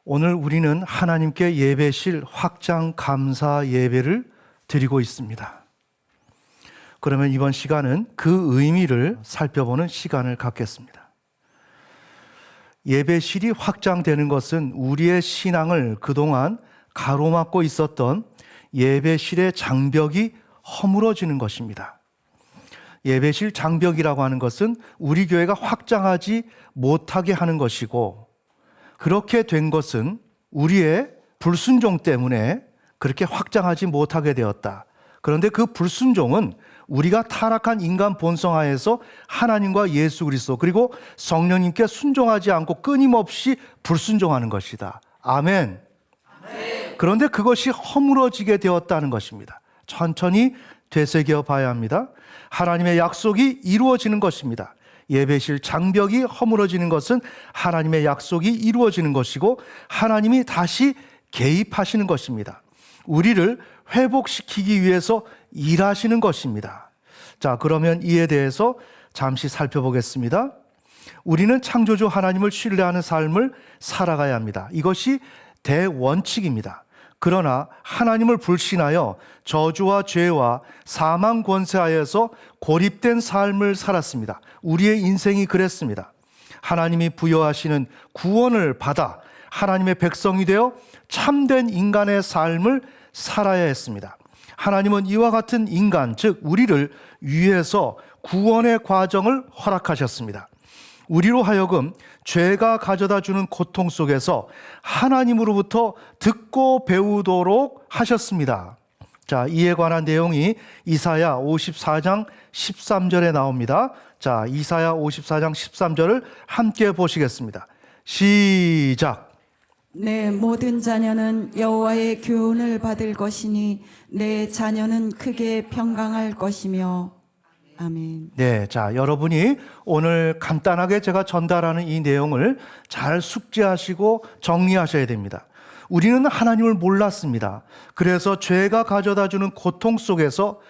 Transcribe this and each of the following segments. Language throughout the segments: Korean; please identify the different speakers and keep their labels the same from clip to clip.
Speaker 1: 오늘 우리는 하나님께 예배실 확장 감사 예배를 드리고 있습니다. 그러면 이번 시간은 그 의미를 살펴보는 시간을 갖겠습니다. 예배실이 확장되는 것은 우리의 신앙을 그동안 가로막고 있었던 예배실의 장벽이 허물어지는 것입니다. 예배실 장벽이라고 하는 것은 우리 교회가 확장하지 못하게 하는 것이고, 그렇게 된 것은 우리의 불순종 때문에 그렇게 확장하지 못하게 되었다. 그런데 그 불순종은 우리가 타락한 인간 본성하에서 하나님과 예수 그리스도 그리고 성령님께 순종하지 않고 끊임없이 불순종하는 것이다. 아멘. 그런데 그것이 허물어지게 되었다는 것입니다. 천천히 되새겨 봐야 합니다. 하나님의 약속이 이루어지는 것입니다. 예배실 장벽이 허물어지는 것은 하나님의 약속이 이루어지는 것이고 하나님이 다시 개입하시는 것입니다. 우리를 회복시키기 위해서 일하시는 것입니다. 자, 그러면 이에 대해서 잠시 살펴보겠습니다. 우리는 창조주 하나님을 신뢰하는 삶을 살아가야 합니다. 이것이 대원칙입니다. 그러나 하나님을 불신하여 저주와 죄와 사망 권세하에서 고립된 삶을 살았습니다. 우리의 인생이 그랬습니다. 하나님이 부여하시는 구원을 받아 하나님의 백성이 되어 참된 인간의 삶을 살아야 했습니다. 하나님은 이와 같은 인간, 즉 우리를 위해서 구원의 과정을 허락하셨습니다. 우리로 하여금 죄가 가져다 주는 고통 속에서 하나님으로부터 듣고 배우도록 하셨습니다. 자, 이에 관한 내용이 이사야 54장 13절에 나옵니다. 자, 이사야 54장 13절을 함께 보시겠습니다. 시작.
Speaker 2: 내 모든 자녀는 여호와의 교훈을 받을 것이니 내 자녀는 크게 평강할 것이며. 아멘.
Speaker 1: 네, 자, 여러분이 오늘 간단하게 제가 전달하는 이 내용을 잘 숙지하시고 정리하셔야 됩니다. 우리는 하나님을 몰랐습니다. 그래서 죄가 가져다 주는 고통 속에서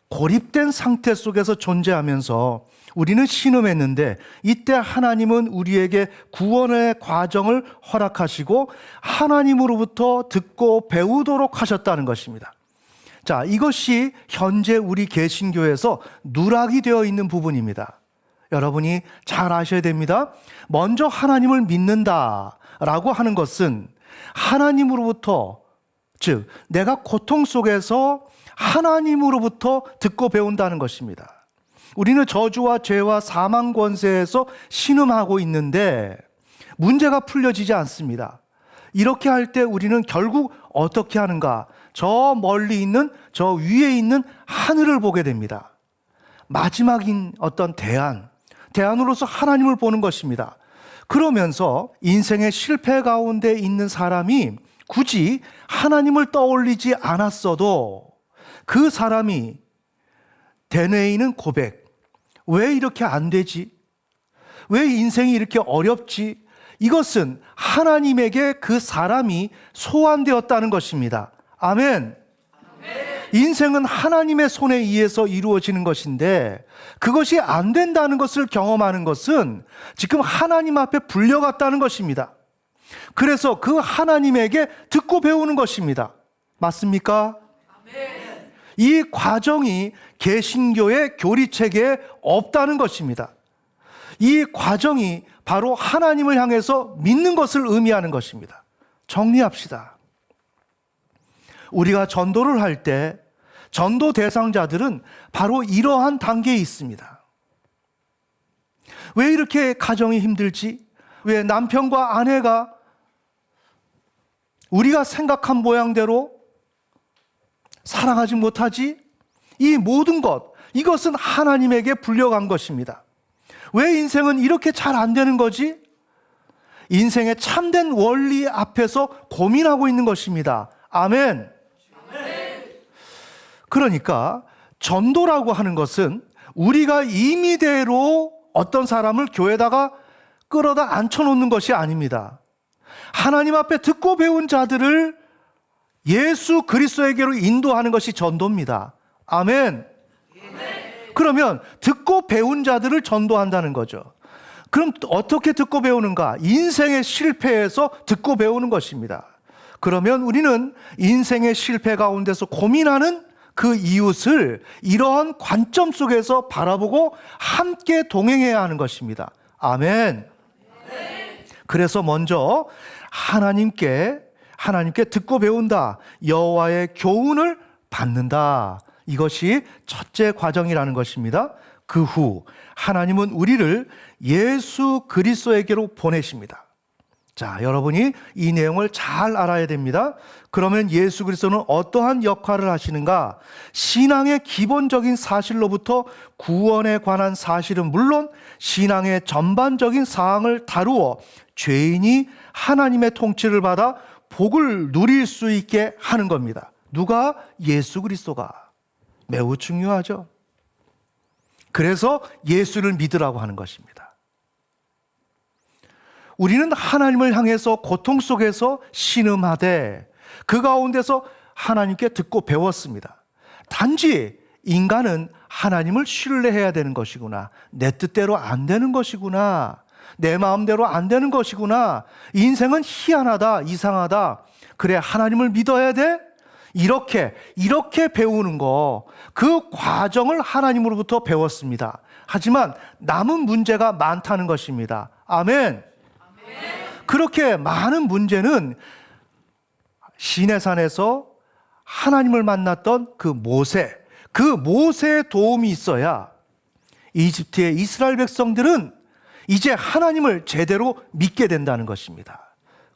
Speaker 1: 고립된 상태 속에서 존재하면서 우리는 신음했는데, 이때 하나님은 우리에게 구원의 과정을 허락하시고 하나님으로부터 듣고 배우도록 하셨다는 것입니다. 자, 이것이 현재 우리 개신교에서 누락이 되어 있는 부분입니다. 여러분이 잘 아셔야 됩니다. 먼저 하나님을 믿는다라고 하는 것은 하나님으로부터, 즉 내가 고통 속에서 하나님으로부터 듣고 배운다는 것입니다. 우리는 저주와 죄와 사망 권세에서 신음하고 있는데 문제가 풀려지지 않습니다. 이렇게 할 때 우리는 결국 어떻게 하는가? 저 멀리 있는, 저 위에 있는 하늘을 보게 됩니다. 마지막인 어떤 대안으로서 하나님을 보는 것입니다. 그러면서 인생의 실패 가운데 있는 사람이 굳이 하나님을 떠올리지 않았어도 그 사람이 되뇌이는 고백, 왜 이렇게 안 되지? 왜 인생이 이렇게 어렵지? 이것은 하나님에게 그 사람이 소환되었다는 것입니다. 아멘. 인생은 하나님의 손에 의해서 이루어지는 것인데 그것이 안 된다는 것을 경험하는 것은 지금 하나님 앞에 불려갔다는 것입니다. 그래서 그 하나님에게 듣고 배우는 것입니다. 맞습니까? 이 과정이 개신교의 교리체계에 없다는 것입니다. 이 과정이 바로 하나님을 향해서 믿는 것을 의미하는 것입니다. 정리합시다. 우리가 전도를 할 때 전도 대상자들은 바로 이러한 단계에 있습니다. 왜 이렇게 가정이 힘들지? 왜 남편과 아내가 우리가 생각한 모양대로 살아가지 못하지? 이 모든 것, 이것은 하나님에게 불려간 것입니다. 왜 인생은 이렇게 잘 안 되는 거지? 인생의 참된 원리 앞에서 고민하고 있는 것입니다. 아멘. 그러니까 전도라고 하는 것은 우리가 임의대로 어떤 사람을 교회에다가 끌어다 앉혀놓는 것이 아닙니다. 하나님 앞에 듣고 배운 자들을 예수 그리스도에게로 인도하는 것이 전도입니다. 아멘. 그러면 듣고 배운 자들을 전도한다는 거죠. 그럼 어떻게 듣고 배우는가? 인생의 실패에서 듣고 배우는 것입니다. 그러면 우리는 인생의 실패 가운데서 고민하는 그 이웃을 이러한 관점 속에서 바라보고 함께 동행해야 하는 것입니다. 아멘. 그래서 먼저 하나님께 듣고 배운다. 여호와의 교훈을 받는다. 이것이 첫째 과정이라는 것입니다. 그 후 하나님은 우리를 예수 그리스도에게로 보내십니다. 자, 여러분이 이 내용을 잘 알아야 됩니다. 그러면 예수 그리스도는 어떠한 역할을 하시는가? 신앙의 기본적인 사실로부터 구원에 관한 사실은 물론 신앙의 전반적인 사항을 다루어 죄인이 하나님의 통치를 받아 복을 누릴 수 있게 하는 겁니다. 누가? 예수 그리스도가. 매우 중요하죠. 그래서 예수를 믿으라고 하는 것입니다. 우리는 하나님을 향해서 고통 속에서 신음하되 그 가운데서 하나님께 듣고 배웠습니다. 단지 인간은 하나님을 신뢰해야 되는 것이구나. 내 뜻대로 안 되는 것이구나. 내 마음대로 안 되는 것이구나. 인생은 희한하다, 이상하다. 그래, 하나님을 믿어야 돼? 이렇게 배우는 거, 그 과정을 하나님으로부터 배웠습니다. 하지만 남은 문제가 많다는 것입니다. 아멘. 그렇게 많은 문제는 시내산에서 하나님을 만났던 그 모세의 도움이 있어야 이집트의 이스라엘 백성들은 이제 하나님을 제대로 믿게 된다는 것입니다.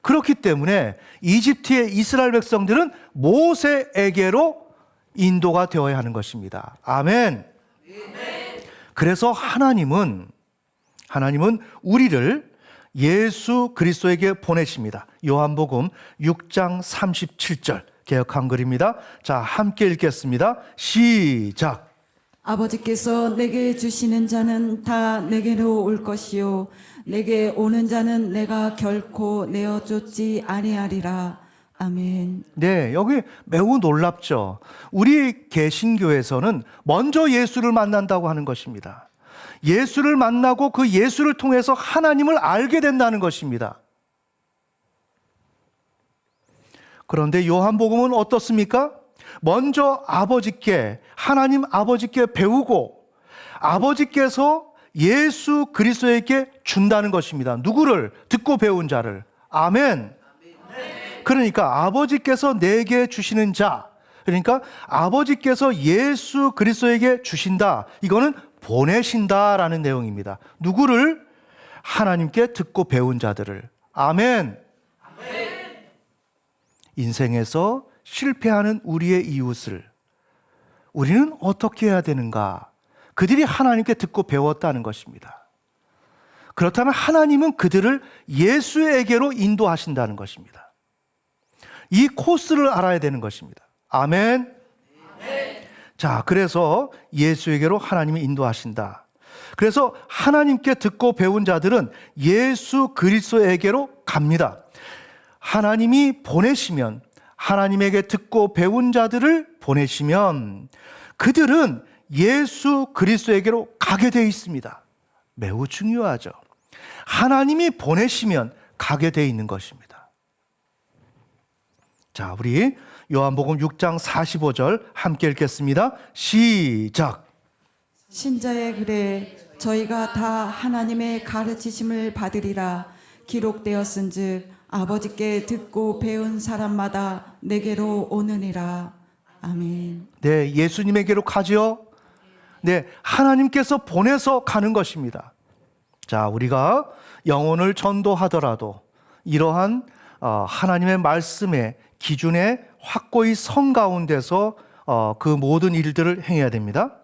Speaker 1: 그렇기 때문에 이집트의 이스라엘 백성들은 모세에게로 인도가 되어야 하는 것입니다. 아멘. 그래서 하나님은 우리를 예수 그리스도에게 보내십니다. 요한복음 6장 37절 개역 한글입니다. 자, 함께 읽겠습니다. 시작.
Speaker 2: 아버지께서 내게 주시는 자는 다 내게로 올 것이요 내게 오는 자는 내가 결코 내어 쫓지 아니하리라. 아멘.
Speaker 1: 네, 여기 매우 놀랍죠. 우리 개신교에서는 먼저 예수를 만난다고 하는 것입니다. 예수를 만나고 그 예수를 통해서 하나님을 알게 된다는 것입니다. 그런데 요한복음은 어떻습니까? 먼저 하나님 아버지께 배우고 아버지께서 예수 그리스도에게 준다는 것입니다. 누구를? 듣고 배운 자를. 아멘. 그러니까 아버지께서 내게 주시는 자, 그러니까 아버지께서 예수 그리스도에게 주신다. 이거는 보내신다라는 내용입니다. 누구를? 하나님께 듣고 배운 자들을. 아멘. 인생에서 실패하는 우리의 이웃을 우리는 어떻게 해야 되는가? 그들이 하나님께 듣고 배웠다는 것입니다. 그렇다면 하나님은 그들을 예수에게로 인도하신다는 것입니다. 이 코스를 알아야 되는 것입니다. 아멘. 자, 그래서 예수에게로 하나님이 인도하신다. 그래서 하나님께 듣고 배운 자들은 예수 그리스도에게로 갑니다. 하나님이 보내시면, 하나님에게 듣고 배운 자들을 보내시면 그들은 예수 그리스도에게로 가게 되어 있습니다. 매우 중요하죠. 하나님이 보내시면 가게 되어 있는 것입니다. 자, 우리 요한복음 6장 45절 함께 읽겠습니다. 시작.
Speaker 2: 신자의 글에 저희가 다 하나님의 가르치심을 받으리라 기록되었은즉 아버지께 듣고 배운 사람마다 내게로 오느니라. 아멘.
Speaker 1: 네, 예수님에게로 가죠. 네, 하나님께서 보내서 가는 것입니다. 자, 우리가 영혼을 전도하더라도 이러한 하나님의 말씀의 기준에 확고히 선 가운데서 그 모든 일들을 행해야 됩니다.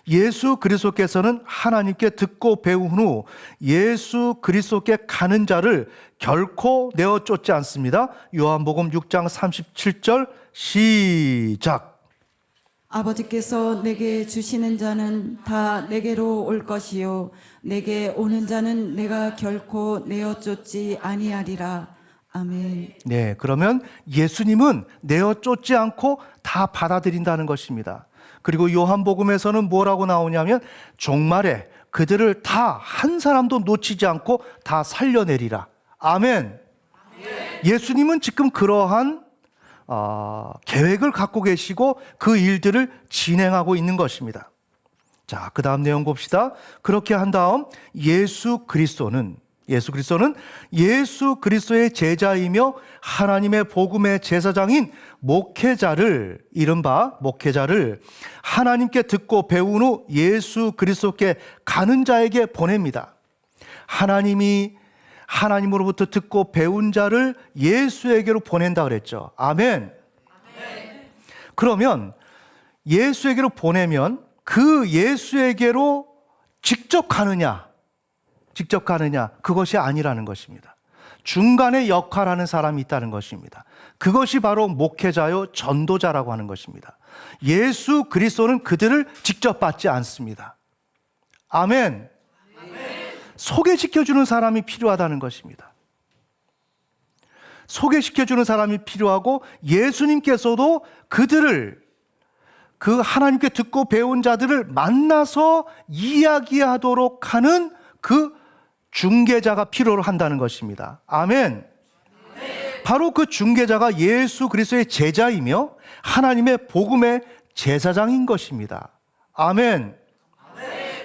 Speaker 1: 예수 그리스도께서는 하나님께 듣고 배운 후 예수 그리스도께 가는 자를 결코 내어 쫓지 않습니다. 요한복음 6장 37절 시작.
Speaker 2: 아버지께서 내게 주시는 자는 다 내게로 올 것이요 내게 오는 자는 내가 결코 내어 쫓지 아니하리라. 아멘.
Speaker 1: 네, 그러면 예수님은 내어 쫓지 않고 다 받아들인다는 것입니다. 그리고 요한복음에서는 뭐라고 나오냐면 종말에 그들을 다 한 사람도 놓치지 않고 다 살려내리라. 아멘. 예수님은 지금 그러한 계획을 갖고 계시고 그 일들을 진행하고 있는 것입니다. 자, 그 다음 내용 봅시다. 그렇게 한 다음 예수 그리스도는 예수 그리스도의 제자이며 하나님의 복음의 제사장인 목회자를, 이른바 목회자를 하나님께 듣고 배운 후 예수 그리스도께 가는 자에게 보냅니다. 하나님이 하나님으로부터 듣고 배운 자를 예수에게로 보낸다 그랬죠. 아멘. 그러면 예수에게로 보내면 그 예수에게로 직접 가느냐 그것이 아니라는 것입니다. 중간에 역할하는 사람이 있다는 것입니다. 그것이 바로 목회자요 전도자라고 하는 것입니다. 예수 그리스도는 그들을 직접 받지 않습니다. 아멘. 소개시켜주는 사람이 필요하다는 것입니다. 소개시켜주는 사람이 필요하고 예수님께서도 그들을, 그 하나님께 듣고 배운 자들을 만나서 이야기하도록 하는 그 중개자가 필요로 한다는 것입니다. 아멘. 바로 그 중개자가 예수 그리스도의 제자이며 하나님의 복음의 제사장인 것입니다. 아멘.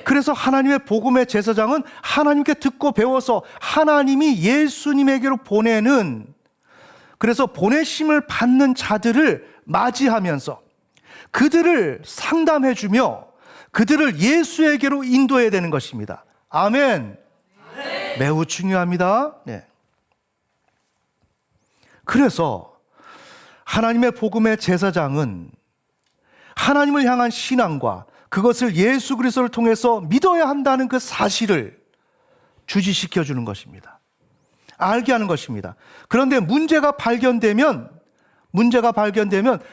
Speaker 1: 그래서 하나님의 복음의 제사장은 하나님께 듣고 배워서 하나님이 예수님에게로 보내는, 그래서 보내심을 받는 자들을 맞이하면서 그들을 상담해주며 그들을 예수에게로 인도해야 되는 것입니다. 아멘. 매우 중요합니다. 네. 그래서 하나님의 복음의 제사장은 하나님을 향한 신앙과 그것을 예수 그리스도를 통해서 믿어야 한다는 그 사실을 주지시켜 주는 것입니다. 알게 하는 것입니다. 그런데 문제가 발견되면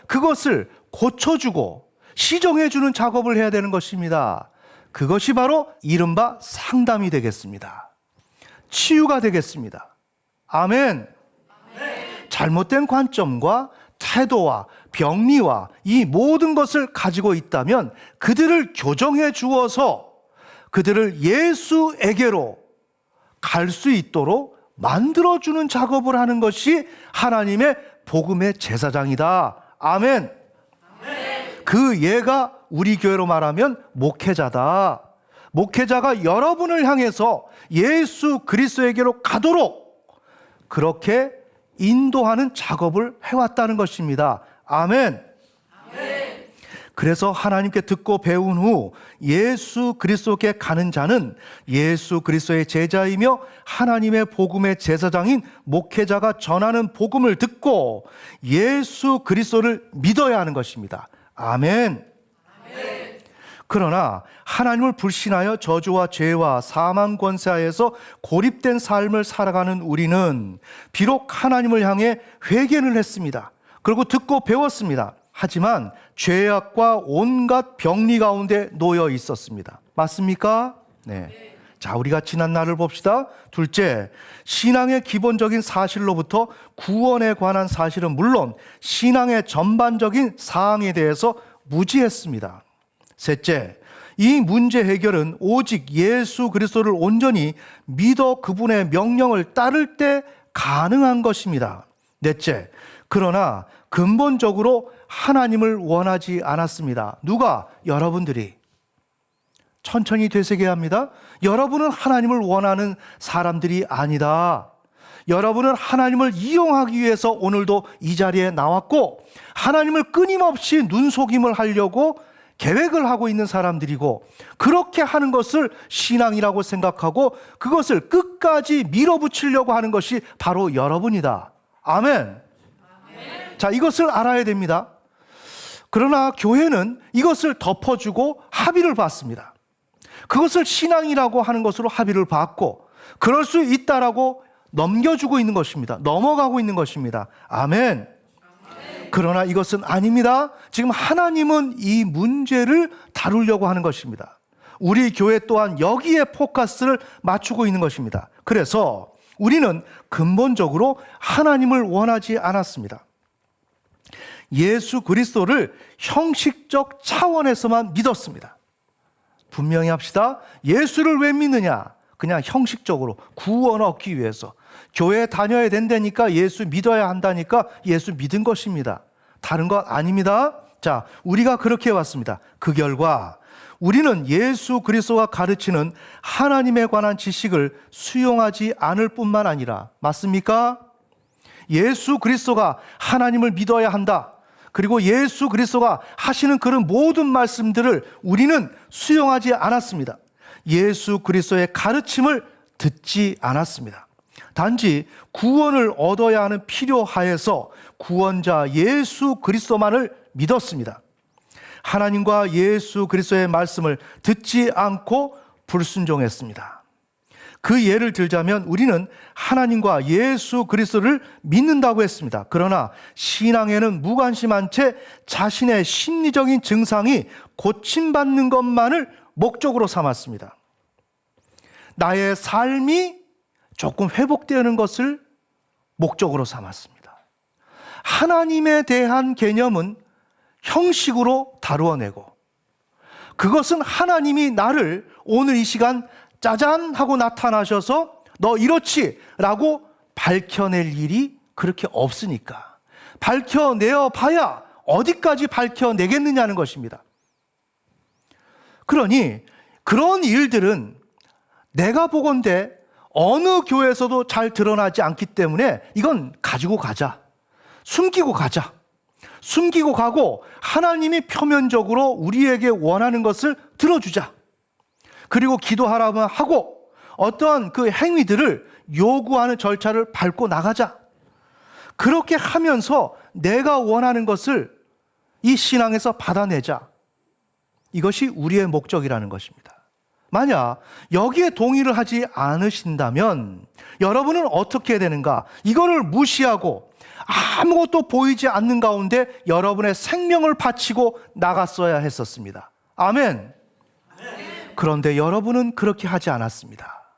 Speaker 1: 그것을 고쳐주고 시정해 주는 작업을 해야 되는 것입니다. 그것이 바로 이른바 상담이 되겠습니다. 치유가 되겠습니다. 아멘. 잘못된 관점과 태도와 병리와 이 모든 것을 가지고 있다면 그들을 교정해 주어서 그들을 예수에게로 갈 수 있도록 만들어주는 작업을 하는 것이 하나님의 복음의 제사장이다. 아멘. 그 예가 우리 교회로 말하면 목회자다. 목회자가 여러분을 향해서 예수 그리스도에게로 가도록 그렇게 인도하는 작업을 해왔다는 것입니다. 아멘. 그래서 하나님께 듣고 배운 후 예수 그리스도께 가는 자는 예수 그리스도의 제자이며 하나님의 복음의 제사장인 목회자가 전하는 복음을 듣고 예수 그리스도를 믿어야 하는 것입니다. 아멘. 그러나 하나님을 불신하여 저주와 죄와 사망 권세하에서 고립된 삶을 살아가는 우리는 비록 하나님을 향해 회개를 했습니다. 그리고 듣고 배웠습니다. 하지만 죄악과 온갖 병리 가운데 놓여 있었습니다. 맞습니까? 네. 자, 우리가 지난 날을 봅시다. 둘째, 신앙의 기본적인 사실로부터 구원에 관한 사실은 물론 신앙의 전반적인 사항에 대해서 무지했습니다. 셋째, 이 문제 해결은 오직 예수 그리스도를 온전히 믿어 그분의 명령을 따를 때 가능한 것입니다. 넷째, 그러나 근본적으로 하나님을 원하지 않았습니다. 누가? 여러분들이. 천천히 되새겨야 합니다. 여러분은 하나님을 원하는 사람들이 아니다. 여러분은 하나님을 이용하기 위해서 오늘도 이 자리에 나왔고 하나님을 끊임없이 눈속임을 하려고 계획을 하고 있는 사람들이고 그렇게 하는 것을 신앙이라고 생각하고 그것을 끝까지 밀어붙이려고 하는 것이 바로 여러분이다. 아멘. 자, 이것을 알아야 됩니다. 그러나 교회는 이것을 덮어주고 합의를 받습니다. 그것을 신앙이라고 하는 것으로 합의를 받고 그럴 수 있다라고 넘겨주고 있는 것입니다. 넘어가고 있는 것입니다. 아멘. 그러나 이것은 아닙니다. 지금 하나님은 이 문제를 다루려고 하는 것입니다. 우리 교회 또한 여기에 포커스를 맞추고 있는 것입니다. 그래서 우리는 근본적으로 하나님을 원하지 않았습니다. 예수 그리스도를 형식적 차원에서만 믿었습니다. 분명히 합시다. 예수를 왜 믿느냐? 그냥 형식적으로 구원 얻기 위해서. 교회 다녀야 된다니까 예수 믿어야 한다니까 예수 믿은 것입니다. 다른 것 아닙니다. 자, 우리가 그렇게 해왔습니다. 그 결과 우리는 예수 그리스도가 가르치는 하나님에 관한 지식을 수용하지 않을 뿐만 아니라, 맞습니까? 예수 그리스도가 하나님을 믿어야 한다. 그리고 예수 그리스도가 하시는 그런 모든 말씀들을 우리는 수용하지 않았습니다. 예수 그리스도의 가르침을 듣지 않았습니다. 단지 구원을 얻어야 하는 필요하에서 구원자 예수 그리스도만을 믿었습니다. 하나님과 예수 그리스도의 말씀을 듣지 않고 불순종했습니다. 그 예를 들자면 우리는 하나님과 예수 그리스도를 믿는다고 했습니다. 그러나 신앙에는 무관심한 채 자신의 심리적인 증상이 고침받는 것만을 목적으로 삼았습니다. 나의 삶이 조금 회복되는 것을 목적으로 삼았습니다. 하나님에 대한 개념은 형식으로 다루어내고, 그것은 하나님이 나를 오늘 이 시간 짜잔 하고 나타나셔서 너 이렇지 라고 밝혀낼 일이 그렇게 없으니까, 밝혀내어 봐야 어디까지 밝혀내겠느냐는 것입니다. 그러니 그런 일들은 내가 보건대 어느 교회에서도 잘 드러나지 않기 때문에 이건 가지고 가자, 숨기고 가자, 숨기고 가고 하나님이 표면적으로 우리에게 원하는 것을 들어주자. 그리고 기도하라면 하고 어떠한 그 행위들을 요구하는 절차를 밟고 나가자. 그렇게 하면서 내가 원하는 것을 이 신앙에서 받아내자. 이것이 우리의 목적이라는 것입니다. 만약 여기에 동의를 하지 않으신다면 여러분은 어떻게 해야 되는가? 이거를 무시하고 아무것도 보이지 않는 가운데 여러분의 생명을 바치고 나갔어야 했었습니다. 아멘. 그런데 여러분은 그렇게 하지 않았습니다.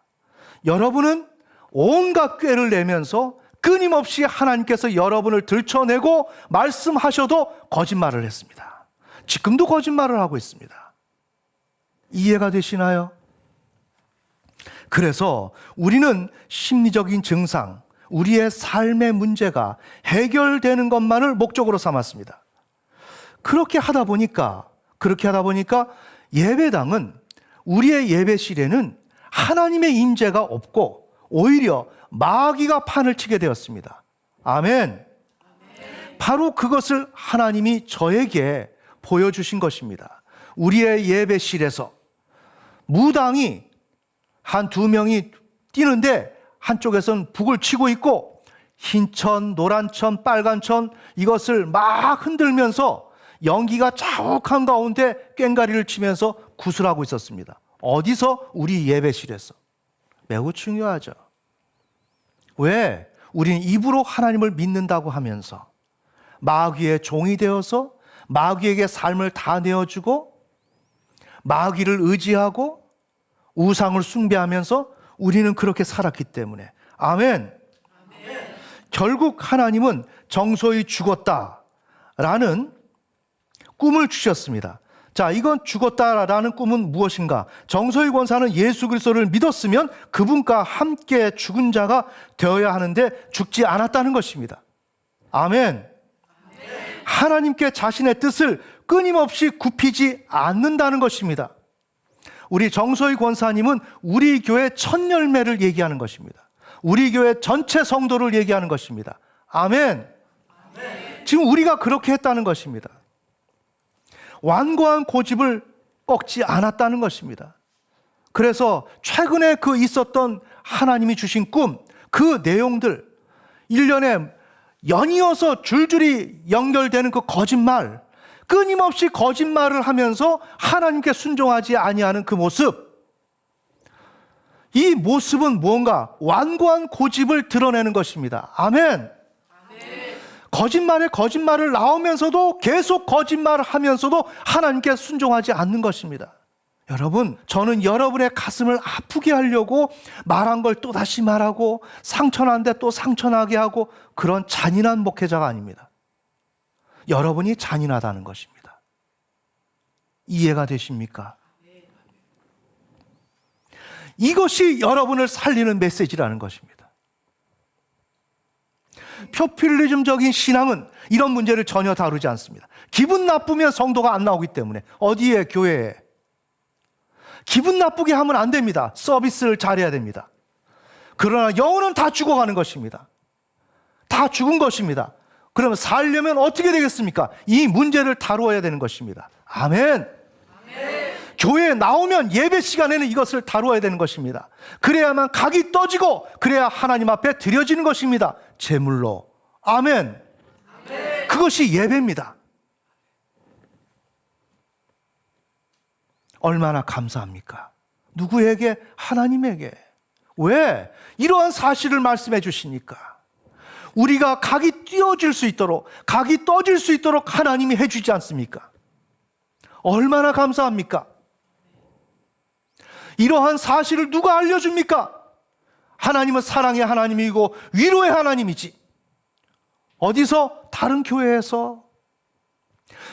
Speaker 1: 여러분은 온갖 꾀를 내면서 끊임없이 하나님께서 여러분을 들춰내고 말씀하셔도 거짓말을 했습니다. 지금도 거짓말을 하고 있습니다. 이해가 되시나요? 그래서 우리는 심리적인 증상, 우리의 삶의 문제가 해결되는 것만을 목적으로 삼았습니다. 그렇게 하다 보니까 예배당은, 우리의 예배실에는 하나님의 임재가 없고 오히려 마귀가 판을 치게 되었습니다. 아멘. 바로 그것을 하나님이 저에게 보여주신 것입니다. 우리의 예배실에서 무당이 한 두 명이 뛰는데 한쪽에서는 북을 치고 있고 흰 천, 노란 천, 빨간 천, 이것을 막 흔들면서 연기가 자욱한 가운데 꽹가리를 치면서 구슬하고 있었습니다. 어디서? 우리 예배실에서. 매우 중요하죠. 왜? 우리는 입으로 하나님을 믿는다고 하면서 마귀의 종이 되어서 마귀에게 삶을 다 내어주고 마귀를 의지하고 우상을 숭배하면서 우리는 그렇게 살았기 때문에. 아멘. 결국 하나님은 정소히 죽었다라는 꿈을 주셨습니다. 자, 이건 죽었다라는 꿈은 무엇인가? 정소희 권사는 예수 그리스도를 믿었으면 그분과 함께 죽은 자가 되어야 하는데 죽지 않았다는 것입니다. 아멘. 하나님께 자신의 뜻을 끊임없이 굽히지 않는다는 것입니다. 우리 정소희 권사님은 우리 교회 첫 열매를 얘기하는 것입니다. 우리 교회 전체 성도를 얘기하는 것입니다. 아멘. 지금 우리가 그렇게 했다는 것입니다. 완고한 고집을 꺾지 않았다는 것입니다. 그래서 최근에 그 있었던 하나님이 주신 꿈, 그 내용들, 1년에 연이어서 줄줄이 연결되는 그 거짓말, 끊임없이 거짓말을 하면서 하나님께 순종하지 아니하는 그 모습, 이 모습은 무언가 완고한 고집을 드러내는 것입니다. 아멘. 거짓말에 거짓말을 나오면서도 계속 거짓말을 하면서도 하나님께 순종하지 않는 것입니다. 여러분, 저는 여러분의 가슴을 아프게 하려고 말한 걸 또다시 말하고 상처난데 또 상처나게 하고 그런 잔인한 목회자가 아닙니다. 여러분이 잔인하다는 것입니다. 이해가 되십니까? 이것이 여러분을 살리는 메시지라는 것입니다. 포퓰리즘적인 신앙은 이런 문제를 전혀 다루지 않습니다. 기분 나쁘면 성도가 안 나오기 때문에. 어디에? 교회에. 기분 나쁘게 하면 안 됩니다. 서비스를 잘해야 됩니다. 그러나 영혼은 다 죽어가는 것입니다. 다 죽은 것입니다. 그러면 살려면 어떻게 되겠습니까? 이 문제를 다루어야 되는 것입니다. 아멘. 교회에 나오면 예배 시간에는 이것을 다루어야 되는 것입니다. 그래야만 각이 떠지고 그래야 하나님 앞에 드려지는 것입니다. 제물로. 아멘. 그것이 예배입니다. 얼마나 감사합니까? 누구에게? 하나님에게. 왜? 이러한 사실을 말씀해 주시니까. 우리가 각이 띄어질 수 있도록, 각이 떠질 수 있도록 하나님이 해주지 않습니까? 얼마나 감사합니까? 이러한 사실을 누가 알려줍니까? 하나님은 사랑의 하나님이고 위로의 하나님이지. 어디서? 다른 교회에서.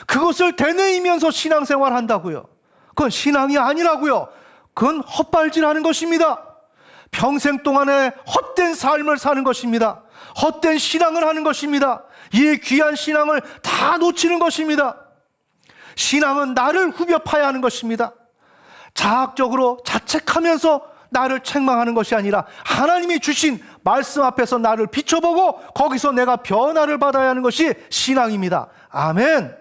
Speaker 1: 그것을 되뇌이면서 신앙생활 한다고요. 그건 신앙이 아니라고요. 그건 헛발질하는 것입니다. 평생 동안에 헛된 삶을 사는 것입니다. 헛된 신앙을 하는 것입니다. 이 귀한 신앙을 다 놓치는 것입니다. 신앙은 나를 후벼 파야 하는 것입니다. 자학적으로 자책하면서 나를 책망하는 것이 아니라 하나님이 주신 말씀 앞에서 나를 비춰보고 거기서 내가 변화를 받아야 하는 것이 신앙입니다. 아멘.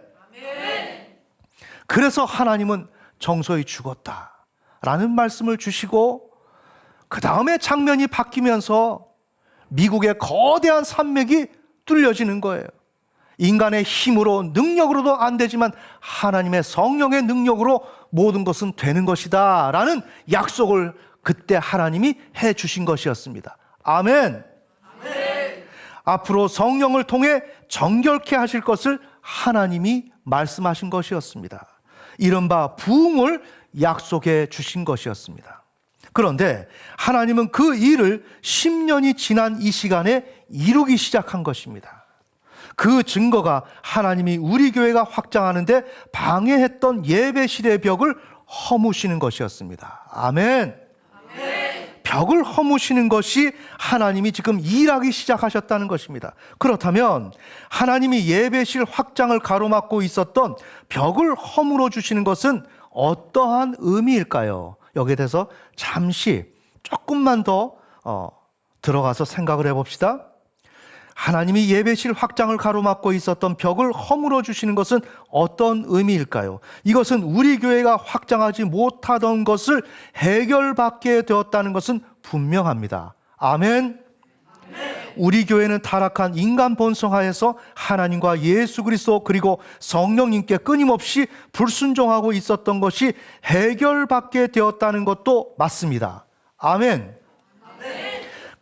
Speaker 1: 그래서 하나님은 정서히 죽었다라는 말씀을 주시고 그 다음에 장면이 바뀌면서 미국의 거대한 산맥이 뚫려지는 거예요. 인간의 힘으로 능력으로도 안 되지만 하나님의 성령의 능력으로 모든 것은 되는 것이다 라는 약속을 그때 하나님이 해 주신 것이었습니다. 아멘. 앞으로 성령을 통해 정결케 하실 것을 하나님이 말씀하신 것이었습니다. 이른바 부흥을 약속해 주신 것이었습니다. 그런데 하나님은 그 일을 10년이 지난 이 시간에 이루기 시작한 것입니다. 그 증거가 하나님이 우리 교회가 확장하는데 방해했던 예배실의 벽을 허무시는 것이었습니다. 아멘. 벽을 허무시는 것이 하나님이 지금 일하기 시작하셨다는 것입니다. 그렇다면 하나님이 예배실 확장을 가로막고 있었던 벽을 허물어 주시는 것은 어떠한 의미일까요? 여기에 대해서 잠시 조금만 더 들어가서 생각을 해봅시다. 하나님이 예배실 확장을 가로막고 있었던 벽을 허물어 주시는 것은 어떤 의미일까요? 이것은 우리 교회가 확장하지 못하던 것을 해결받게 되었다는 것은 분명합니다. 아멘. 우리 교회는 타락한 인간 본성하에서 하나님과 예수 그리스도 그리고 성령님께 끊임없이 불순종하고 있었던 것이 해결받게 되었다는 것도 맞습니다. 아멘.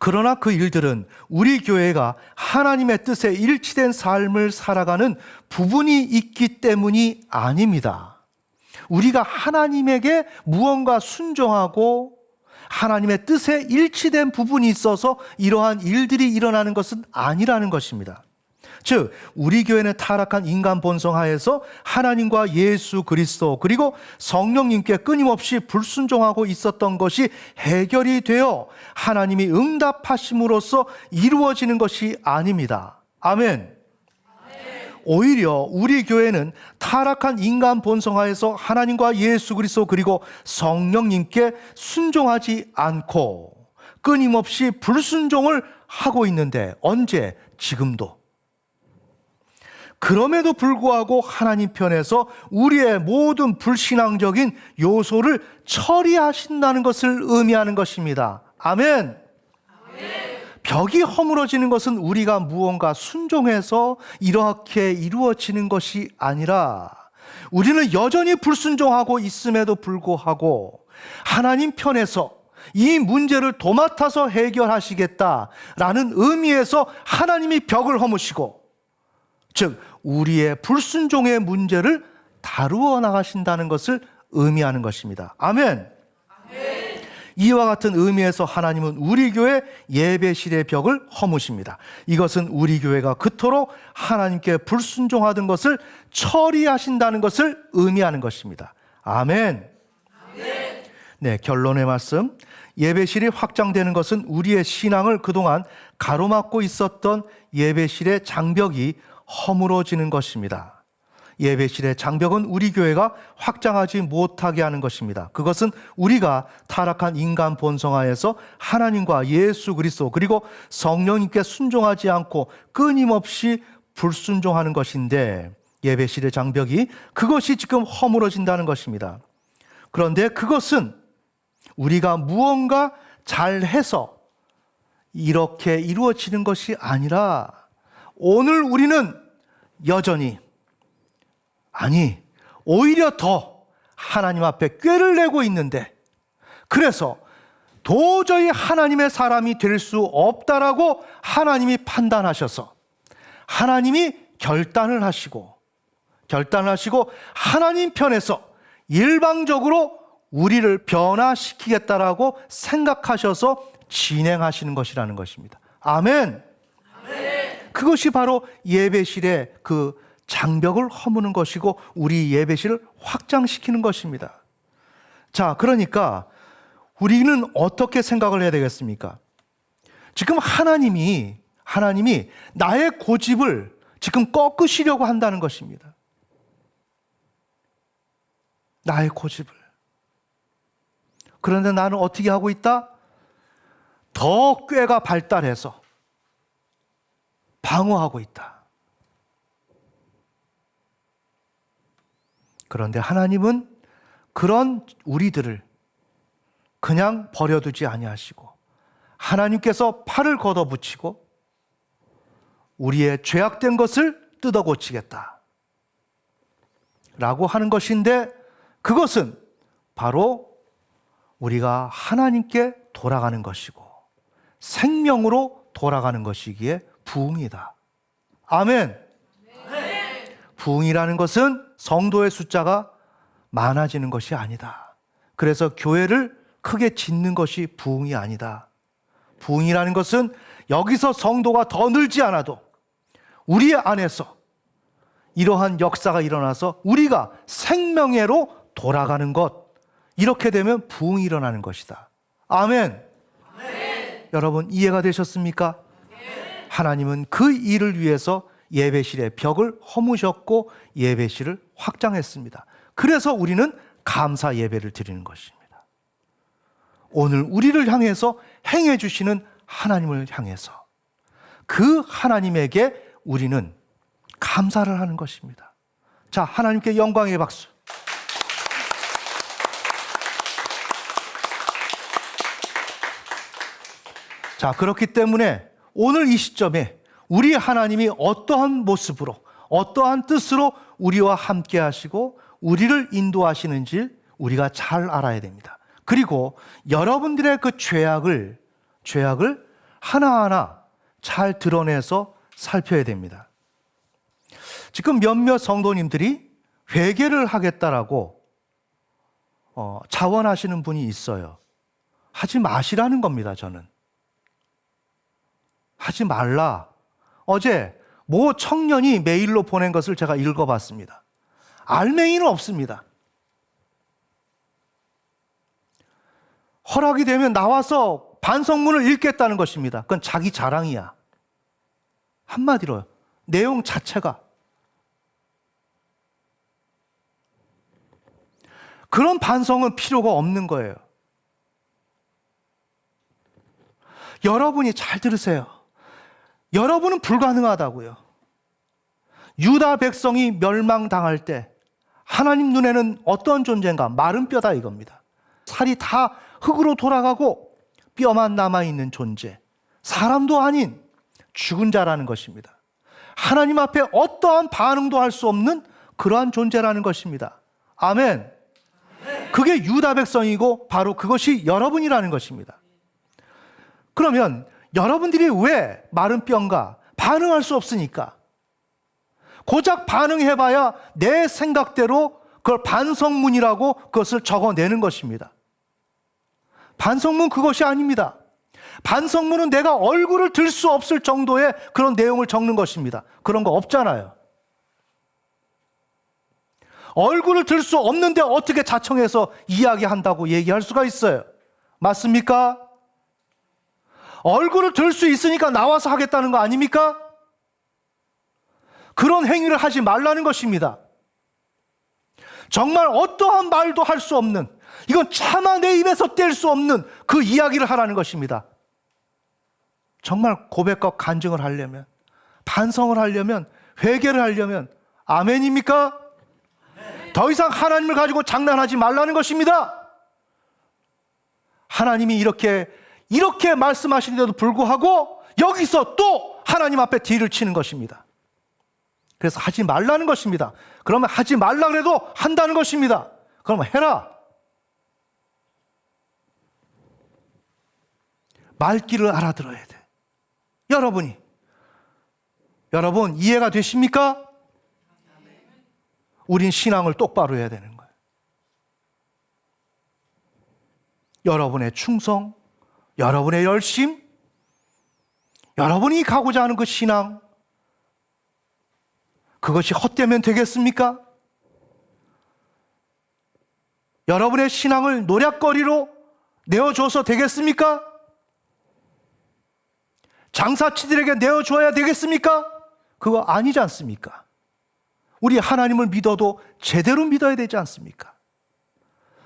Speaker 1: 그러나 그 일들은 우리 교회가 하나님의 뜻에 일치된 삶을 살아가는 부분이 있기 때문이 아닙니다. 우리가 하나님에게 무언가 순종하고 하나님의 뜻에 일치된 부분이 있어서 이러한 일들이 일어나는 것은 아니라는 것입니다. 즉 우리 교회는 타락한 인간 본성 하에서 하나님과 예수 그리스도 그리고 성령님께 끊임없이 불순종하고 있었던 것이 해결이 되어 하나님이 응답하심으로써 이루어지는 것이 아닙니다. 아멘. 오히려 우리 교회는 타락한 인간 본성 하에서 하나님과 예수 그리스도 그리고 성령님께 순종하지 않고 끊임없이 불순종을 하고 있는데 언제? 지금도. 그럼에도 불구하고 하나님 편에서 우리의 모든 불신앙적인 요소를 처리하신다는 것을 의미하는 것입니다. 아멘. 벽이 허물어지는 것은 우리가 무언가 순종해서 이렇게 이루어지는 것이 아니라 우리는 여전히 불순종하고 있음에도 불구하고 하나님 편에서 이 문제를 도맡아서 해결하시겠다라는 의미에서 하나님이 벽을 허무시고 즉 우리의 불순종의 문제를 다루어 나가신다는 것을 의미하는 것입니다. 아멘. 이와 같은 의미에서 하나님은 우리 교회 예배실의 벽을 허무십니다. 이것은 우리 교회가 그토록 하나님께 불순종하던 것을 처리하신다는 것을 의미하는 것입니다. 아멘. 네, 결론의 말씀. 예배실이 확장되는 것은 우리의 신앙을 그동안 가로막고 있었던 예배실의 장벽이 허물어지는 것입니다. 예배실의 장벽은 우리 교회가 확장하지 못하게 하는 것입니다. 그것은 우리가 타락한 인간 본성하에서 하나님과 예수 그리스도 그리고 성령님께 순종하지 않고 끊임없이 불순종하는 것인데, 예배실의 장벽이 그것이 지금 허물어진다는 것입니다. 그런데 그것은 우리가 무언가 잘해서 이렇게 이루어지는 것이 아니라, 오늘 우리는 여전히, 아니 오히려 더 하나님 앞에 꾀를 내고 있는데, 그래서 도저히 하나님의 사람이 될 수 없다라고 하나님이 판단하셔서 하나님이 결단을 하시고 하나님 편에서 일방적으로 우리를 변화시키겠다라고 생각하셔서 진행하시는 것이라는 것입니다. 아멘. 그것이 바로 예배실의 그 장벽을 허무는 것이고 우리 예배실을 확장시키는 것입니다. 자, 그러니까 우리는 어떻게 생각을 해야 되겠습니까? 지금 하나님이 나의 고집을 지금 꺾으시려고 한다는 것입니다. 나의 고집을. 그런데 나는 어떻게 하고 있다? 더 꾀가 발달해서 방어하고 있다. 그런데 하나님은 그런 우리들을 그냥 버려두지 아니하시고 하나님께서 팔을 걷어붙이고 우리의 죄악된 것을 뜯어 고치겠다 라고 하는 것인데, 그것은 바로 우리가 하나님께 돌아가는 것이고 생명으로 돌아가는 것이기에 부흥이다. 아멘. 부흥이라는 것은 성도의 숫자가 많아지는 것이 아니다. 그래서 교회를 크게 짓는 것이 부흥이 아니다. 부흥이라는 것은 여기서 성도가 더 늘지 않아도 우리 안에서 이러한 역사가 일어나서 우리가 생명회로 돌아가는 것, 이렇게 되면 부흥이 일어나는 것이다. 아멘. 여러분 이해가 되셨습니까? 하나님은 그 일을 위해서 예배실의 벽을 허무셨고 예배실을 확장했습니다. 그래서 우리는 감사 예배를 드리는 것입니다. 오늘 우리를 향해서 행해 주시는 하나님을 향해서 그 하나님에게 우리는 감사를 하는 것입니다. 자, 하나님께 영광의 박수. 자, 그렇기 때문에 오늘 이 시점에 우리 하나님이 어떠한 모습으로, 어떠한 뜻으로 우리와 함께 하시고 우리를 인도하시는지 우리가 잘 알아야 됩니다. 그리고 여러분들의 그 죄악을 하나하나 잘 드러내서 살펴야 됩니다. 지금 몇몇 성도님들이 회개를 하겠다라고 자원하시는 분이 있어요. 하지 마시라는 겁니다, 저는. 하지 말라. 어제 모 청년이 메일로 보낸 것을 제가 읽어봤습니다. 알맹이는 없습니다. 허락이 되면 나와서 반성문을 읽겠다는 것입니다. 그건 자기 자랑이야. 한마디로 내용 자체가. 그런 반성은 필요가 없는 거예요. 여러분이 잘 들으세요. 여러분은 불가능하다고요. 유다 백성이 멸망당할 때 하나님 눈에는 어떤 존재인가? 마른 뼈다 이겁니다. 살이 다 흙으로 돌아가고 뼈만 남아있는 존재, 사람도 아닌 죽은 자라는 것입니다. 하나님 앞에 어떠한 반응도 할 수 없는 그러한 존재라는 것입니다. 아멘. 그게 유다 백성이고 바로 그것이 여러분이라는 것입니다. 그러면 여러분들이 왜 마른 뼈인가? 반응할 수 없으니까. 고작 반응해봐야 내 생각대로 그걸 반성문이라고 그것을 적어내는 것입니다. 반성문 그것이 아닙니다. 반성문은 내가 얼굴을 들 수 없을 정도의 그런 내용을 적는 것입니다. 그런 거 없잖아요. 얼굴을 들 수 없는데 어떻게 자청해서 이야기한다고 얘기할 수가 있어요? 맞습니까? 얼굴을 들 수 있으니까 나와서 하겠다는 거 아닙니까? 그런 행위를 하지 말라는 것입니다. 정말 어떠한 말도 할 수 없는, 이건 차마 내 입에서 뗄 수 없는 그 이야기를 하라는 것입니다. 정말 고백과 간증을 하려면, 반성을 하려면, 회개를 하려면, 아멘입니까? 더 이상 하나님을 가지고 장난하지 말라는 것입니다. 하나님이 이렇게 말씀하시는데도 불구하고 여기서 또 하나님 앞에 딜을 치는 것입니다. 그래서 하지 말라는 것입니다. 그러면 하지 말라 그래도 한다는 것입니다. 그러면 해라. 말귀를 알아들어야 돼. 여러분 이해가 되십니까? 우린 신앙을 똑바로 해야 되는 거예요. 여러분의 충성, 여러분의 열심, 여러분이 가고자 하는 그 신앙, 그것이 헛되면 되겠습니까? 여러분의 신앙을 노략거리로 내어줘서 되겠습니까? 장사치들에게 내어줘야 되겠습니까? 그거 아니지 않습니까? 우리 하나님을 믿어도 제대로 믿어야 되지 않습니까?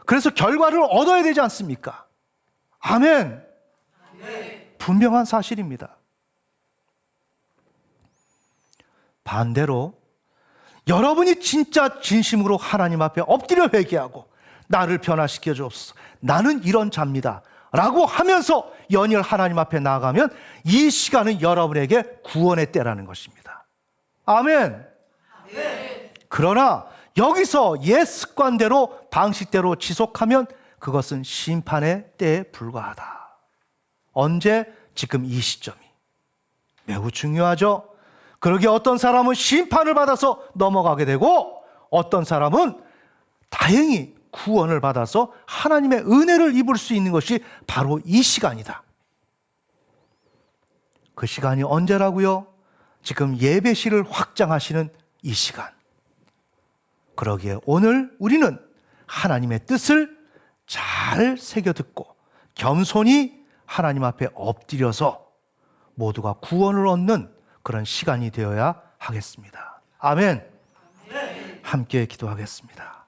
Speaker 1: 그래서 결과를 얻어야 되지 않습니까? 아멘. 분명한 사실입니다. 반대로 여러분이 진짜 진심으로 하나님 앞에 엎드려 회개하고 나를 변화시켜 주옵소서, 나는 이런 자입니다 라고 하면서 연일 하나님 앞에 나아가면 이 시간은 여러분에게 구원의 때라는 것입니다. 아멘. 그러나 여기서 옛 습관대로 방식대로 지속하면 그것은 심판의 때에 불과하다. 언제? 지금 이 시점이 매우 중요하죠. 그러기에 어떤 사람은 심판을 받아서 넘어가게 되고 어떤 사람은 다행히 구원을 받아서 하나님의 은혜를 입을 수 있는 것이 바로 이 시간이다. 그 시간이 언제라고요? 지금 예배실을 확장하시는 이 시간. 그러기에 오늘 우리는 하나님의 뜻을 잘 새겨 듣고 겸손히 하나님 앞에 엎드려서 모두가 구원을 얻는 그런 시간이 되어야 하겠습니다. 아멘. 함께 기도하겠습니다.